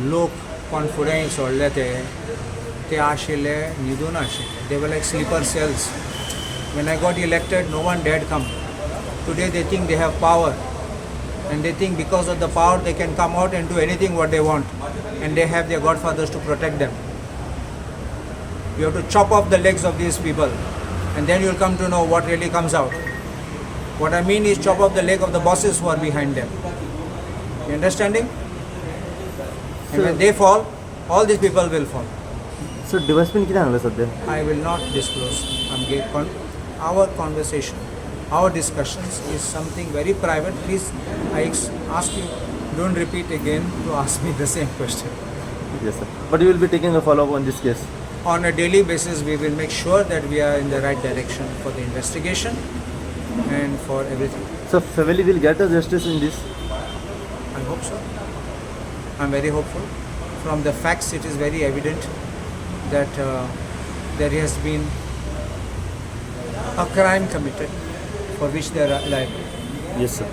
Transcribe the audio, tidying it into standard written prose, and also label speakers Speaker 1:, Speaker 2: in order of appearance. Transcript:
Speaker 1: लोक कॉन्फिडेंस सोडले ते आशिल्ले न्हिदून आशिल्ले. They were like sleeper cells. When I got elected, no one dared come. Today they think they have power, and they think because of the power they can come out and do anything what they want, and they have their godfathers to protect them. You have to chop off the legs of these people, and then you'll come to know what really comes out. What I mean is chop off the leg of the bosses who are behind them. You understanding? And when they fall, all these people will fall.
Speaker 2: Sir disbursement किती हांगला सध्या?
Speaker 1: I will not disclose. Our conversation, our discussions is something very private. Please, I ask you, don't repeat again to ask me the same question.
Speaker 2: Yes sir. But you will be taking a follow-up on this case?
Speaker 1: On a daily basis, we will make sure that we are in the right direction for the investigation and for everything.
Speaker 2: So family will get a justice in this?
Speaker 1: I hope so. I'm very hopeful. From the facts, it is very evident that there has been a crime committed for which they are liable.
Speaker 2: Yes sir.